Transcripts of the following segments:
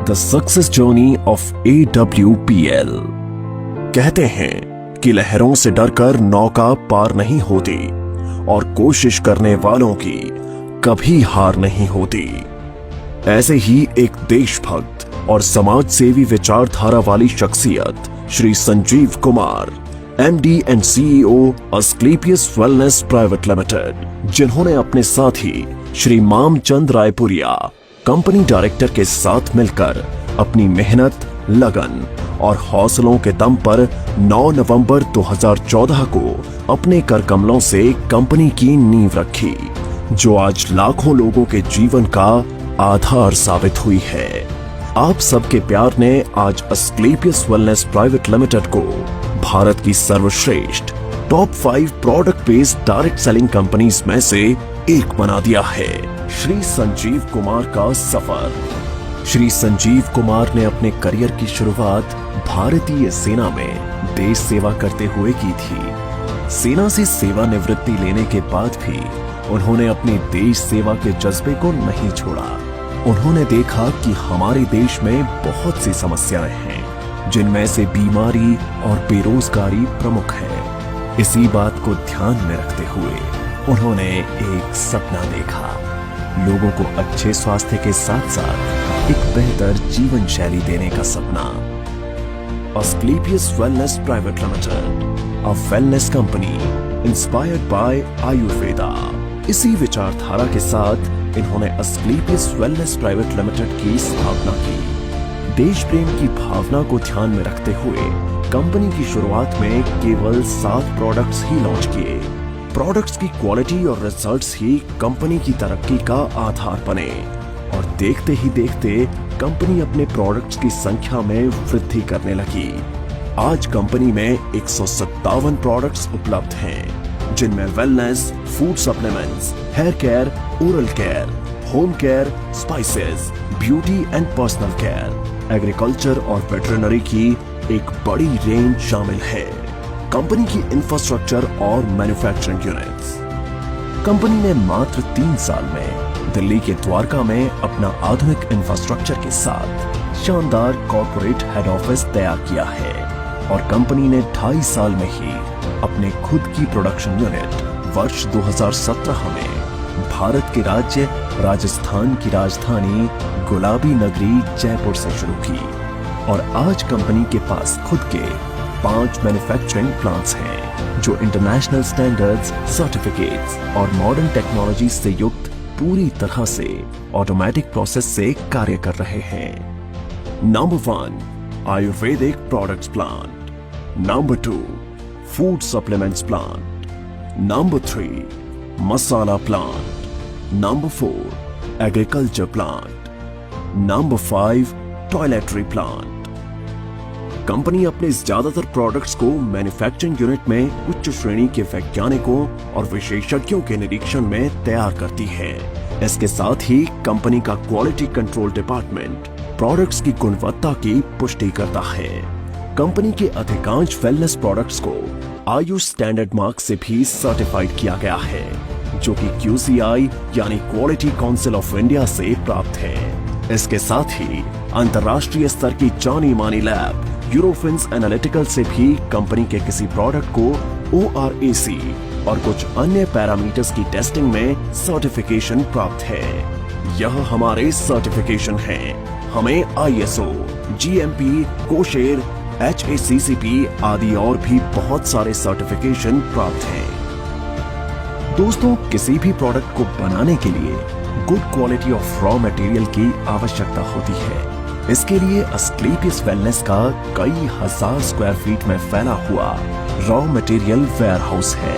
The success journey of AWPL। कहते हैं कि लहरों से डरकर नौका पार नहीं होती और कोशिश करने वालों की कभी हार नहीं होती। ऐसे ही एक देशभक्त और समाज सेवी विचारधारा वाली शख्सियत Shri Sanjeev Kumar, MD and CEO Asclepius wellness private limited, जिन्होंने अपने साथी श्री मामचंद रायपुरिया कंपनी डायरेक्टर के साथ मिलकर अपनी मेहनत, लगन और हौसलों के दम पर 9 नवंबर 2014 को अपने कर कमलों से कंपनी की नींव रखी, जो आज लाखों लोगों के जीवन का आधार साबित हुई है। आप सबके प्यार ने आज अस्क्लेपियस वेलनेस प्राइवेट लिमिटेड को भारत की सर्वश्रेष्ठ top 5 product based direct selling companies में से एक बना दिया है। श्री संजीव कुमार का सफर। श्री संजीव कुमार ने अपने करियर की शुरुआत भारतीय सेना में देश सेवा करते हुए की थी। सेना से सेवानिवृत्ति लेने के बाद भी उन्होंने अपने देश सेवा के जज्बे को नहीं छोड़ा। उन्होंने देखा कि हमारे देश में बहुत सी समस्याएं हैं, जिनमें से बीमारी और बेरोजगारी प्रमुख है। इसी बात को ध्यान में रखते हुए उन्होंने एक सपना देखा, लोगों को अच्छे स्वास्थ्य के साथ साथ एक बेहतर जीवन शैली देने का सपना। Asclepius wellness private limited, a wellness company inspired by Ayurveda. इसी विचारधारा के साथ इन्होंने अस्क्लेपियस वेलनेस प्राइवेट लिमिटेड की स्थापना की। देश प्रेम की भावना को ध्यान में रखते हुए कंपनी की शुरुआत में केवल 7 प्रोडक्ट्स ही लॉन्च किए। प्रोडक्ट्स की क्वालिटी और रिजल्ट्स ही कंपनी की तरक्की का आधार बने और देखते ही देखते कंपनी अपने प्रोडक्ट्स की संख्या में वृद्धि करने लगी। आज कंपनी में 157 प्रोडक्ट्स उपलब्ध हैं, जिनमें wellness, food supplements, hair care, oral care, home care, spices, beauty and personal care, agriculture और वेटरनरी की एक बड़ी रेंज शामिल है। कंपनी की इंफ्रास्ट्रक्चर और मैन्युफैक्चरिंग यूनिट्स। कंपनी ने मात्र 3 साल में दिल्ली के द्वारका में अपना आधुनिक इंफ्रास्ट्रक्चर के साथ शानदार कॉर्पोरेट हेड ऑफिस तैयार किया है और कंपनी ने 2.5 साल में ही अपने खुद की प्रोडक्शन यूनिट वर्ष 2017 में भारत के राज्य राजस्थान की राजधानी गुलाबी नगरी जयपुर से शुरू की और आज कंपनी के पास खुद के 5 मैन्युफैक्चरिंग प्लांट्स हैं, जो इंटरनेशनल स्टैंडर्ड्स, सर्टिफिकेट्स और मॉडर्न टेक्नोलॉजी से युक्त पूरी तरह से ऑटोमेटिक प्रोसेस से कार्य कर रहे हैं। Number 1 Ayurvedic products plant, number 2 food supplements plant, number 3 masala plant, number 4 agriculture plant, number 5 toiletry plant. Company अपने ज्यादातर प्रोडक्ट्स को मैन्युफैक्चरिंग यूनिट में उच्च श्रेणी के वैज्ञानिकों और विशेषज्ञों के निरीक्षण में तैयार करती है। इसके साथ ही कंपनी का क्वालिटी कंट्रोल डिपार्टमेंट प्रोडक्ट्स की गुणवत्ता की पुष्टि करता है। कंपनी के अधिकांश वेलनेस प्रोडक्ट्स को आयुष स्टैंडर्ड मार्क से भी सर्टिफाइड किया गया है, जो कि QCI यानी क्वालिटी काउंसिल ऑफ इंडिया से प्राप्त है। इसके साथ ही अंतर्राष्ट्रीय स्तर की जानी मानी लैब यूरोफिन्स एनालिटिकल से भी कंपनी के किसी प्रोडक्ट को ORAC और कुछ अन्य पैरामीटर्स की टेस्टिंग में सर्टिफिकेशन प्राप्त है। यह हमारे सर्टिफिकेशन हैं। हमें ISO, GMP, कोशेर, HACCP आदि और भी बहुत सारे सर्टिफिकेशन प्राप्त हैं। दोस्तों, किसी भी प्रोडक्ट को बनाने के लिए good quality of raw material की आवश्यकता होती है। इसके लिए अस्क्लेपियस वेलनेस का कई हजार स्क्वायर फीट में फैला हुआ रॉ मटेरियल वेयरहाउस है।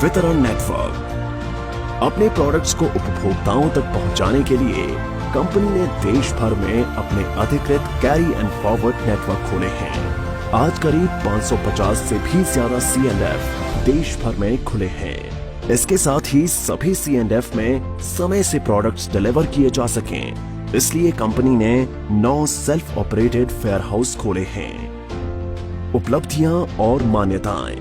वितरण नेटवर्क। अपने प्रोडक्ट्स को उपभोक्ताओं तक पहुंचाने के लिए कंपनी ने देश भर में अपने अधिकृत कैरी एंड फॉरवर्ड नेटवर्क खोले हैं। आज करीब 550 से भी ज्यादा C&F देश भर में खुले हैं। इसके साथ ही सभी C&F में समय से प्रोडक्ट्स डिलीवर किए जा सकें, इसलिए कंपनी ने 9 सेल्फ ऑपरेटेड वेयर हाउस खोले हैं। उपलब्धियां और मान्यताएं।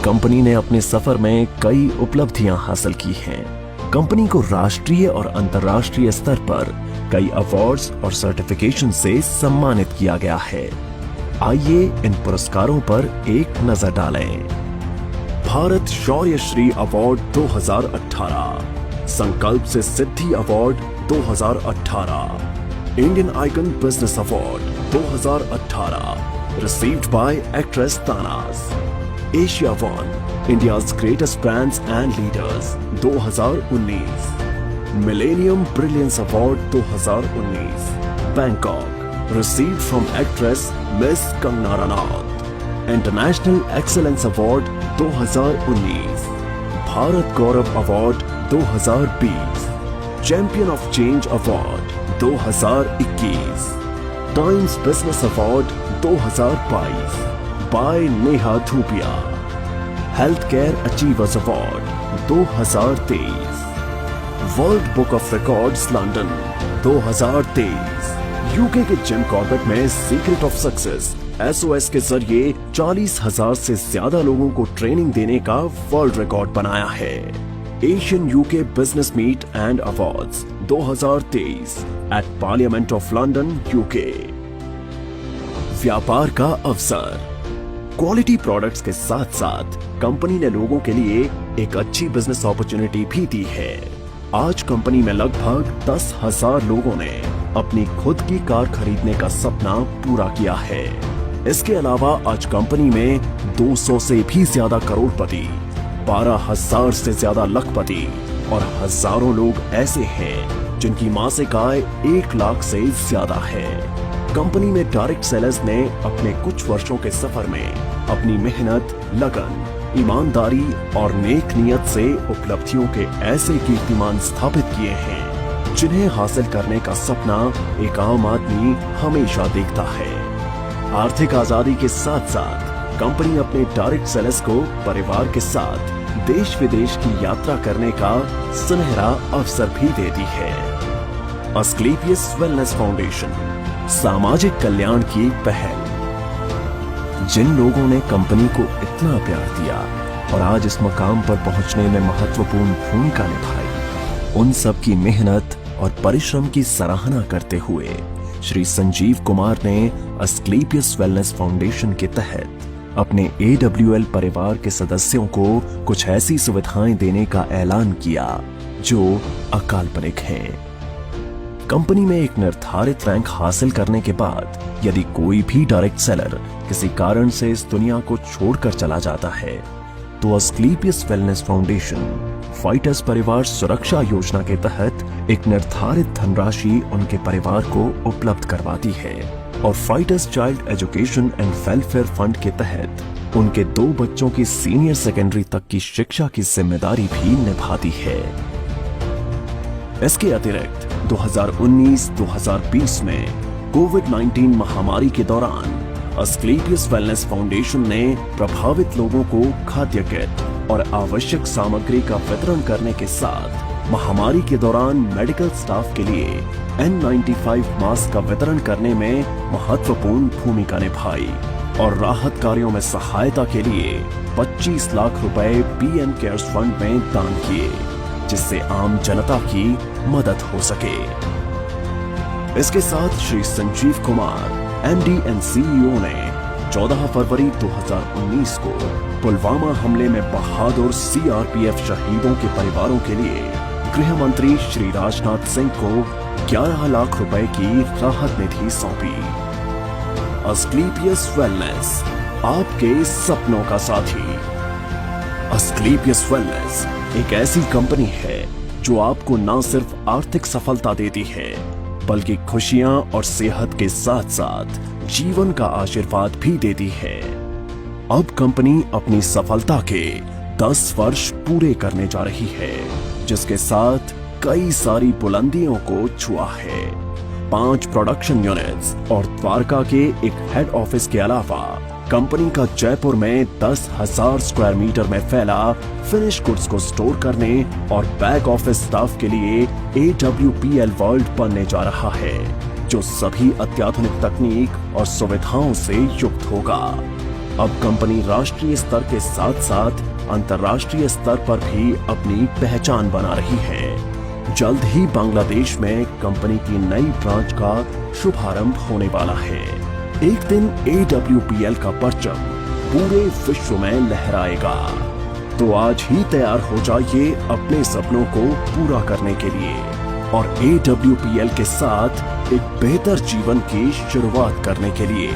कंपनी ने अपने सफर में कई उपलब्धियां हासिल की हैं। कंपनी को राष्ट्रीय और अंतर्राष्ट्रीय स्तर पर कई अवार्ड्स और सर्टिफिकेशन से सम्मानित किया गया है। आइए इन पुरस्कारों पर एक नजर डालें। भारत शौर्य Shri award 2018, Sankalp Se Siddhi award 2018, Indian icon business award 2018 received by actress Tanaaz. Asia one India's greatest brands and leaders 2019, millennium brilliance award 2019 Bangkok received from actress miss Kangana Ranaut. International excellence award 2019, Bharat Gaurav award 2020, champion of change award 2021, times business award 2022 by Neha Dhupia, health care achievers award 2023, world book of records London 2023, UK के Jim Corbett में secret of success SOS के जरिए 40,000 से ज्यादा लोगों को training देने का वर्ल्ड रिकॉर्ड बनाया है। Asian UK business meet and awards 2023 at parliament of London UK. व्यापार का अवसर। क्वालिटी प्रोडक्ट्स के साथ साथ कंपनी ने लोगों के लिए एक अच्छी बिजनेस अपॉर्चुनिटी भी दी है। आज कंपनी में लगभग 10,000 लोगों ने अपनी खुद की कार खरीदने का सपना पूरा किया है। इसके अलावा आज कंपनी में 200 से भी ज्यादा करोड़पति, 12,000 से ज्यादा लखपति और हजारों लोग ऐसे हैं जिनकी मासिक आय 1 लाख से ज्यादा है। कंपनी में डायरेक्ट सेलर्स ने अपने कुछ वर्षों के सफर में अपनी मेहनत, लगन, ईमानदारी और नेक नियत से उपलब्धियों के ऐसे कीर्तिमान स्थापित किए हैं जिन्हें हासिल करने का सपना एक आम आदमी हमेशा देखता है। आर्थिक आजादी के साथ साथ कंपनी अपने डायरेक्ट सेलर्स को परिवार के साथ देश विदेश की यात्रा करने का सुनहरा अवसर भी देती है। अस्क्लेपियस वेलनेस फाउंडेशन, सामाजिक कल्याण की पहल। जिन लोगों ने कंपनी को इतना प्यार दिया और आज इस मकाम पर पहुंचने में महत्वपूर्ण भूमिका निभाई, उन सब की मेहनत और परिश्रम की सराहना करते हुए श्री संजीव कुमार ने अस्क्लेपियस वेलनेस फाउंडेशन के तहत अपने AWL परिवार के सदस्यों को कुछ ऐसी सुविधाएं देने का ऐलान किया जो अकाल्पनिक हैं। कंपनी में एक निर्धारित रैंक हासिल करने के बाद यदि कोई भी डायरेक्ट सेलर किसी कारण से इस दुनिया को छोड़कर चला जाता है तो अस्क्लेपियस वेलनेस फाउंडेशन फाइटर्स परिवार सुरक्षा योजना के तहत एक निर्धारित धनराशि उनके परिवार को उपलब्ध करवाती है और fighters child education and welfare fund के तहत उनके 2 बच्चों की सीनियर सेकेंडरी तक की शिक्षा की जिम्मेदारी भी निभाती है। इसके अतिरिक्त 2019-2020 में कोविड-19 महामारी के दौरान अस्क्लेपियस वेलनेस फाउंडेशन ने प्रभावित लोगों को खाद्य किट और आवश्यक सामग्री का वितरण करने के साथ महामारी के दौरान मेडिकल स्टाफ के लिए N95 मास्क का वितरण करने में महत्वपूर्ण भूमिका निभाई और राहत कार्यों में सहायता के लिए 25 लाख रुपए PM केयर्स फंड में दान किए, जिससे आम जनता की मदद हो सके। इसके साथ Shri Sanjeev Kumar MD and CEO ने 14 फरवरी 2019 को पुलवामा हमले में बहादुर CRPF शहीदों के परिवारों के लिए गृह मंत्री श्री राजनाथ सिंह को 11 लाख रुपए की राहत निधि सौंपी। अस्क्लेपियस वेलनेस, आपके सपनों का साथी। अस्क्लेपियस वेलनेस एक ऐसी कंपनी है जो आपको न सिर्फ आर्थिक सफलता देती है बल्कि खुशियां और सेहत के साथ साथ जीवन का आशीर्वाद भी देती है। अब कंपनी अपनी सफलता के 10 वर्ष पूरे करने जा रही है, जिसके साथ कई सारी बुलंदियों को छुआ है। 5 प्रोडक्शन यूनिट्स और द्वारका के एक हेड ऑफिस के अलावा कंपनी का जयपुर में 10,000 स्क्वायर मीटर में फैला फिनिश गुड्स को स्टोर करने और बैक ऑफिस स्टाफ के लिए AWPL वर्ल्ड बनने जा रहा है, जो सभी अत्याधुनिक तकनीक और सुविधाओं से युक्त होगा। अब कंपनी राष्ट्रीय स्तर के साथ साथ अंतर्राष्ट्रीय स्तर पर भी अपनी पहचान बना रही है। जल्द ही बांग्लादेश में कंपनी की नई ब्रांच का शुभारंभ होने वाला है। एक दिन AWPL का परचम पूरे विश्व में लहराएगा। तो आज ही तैयार हो जाइए अपने सपनों को पूरा करने के लिए और AWPL के साथ एक बेहतर जीवन की शुरुआत करने के लिए।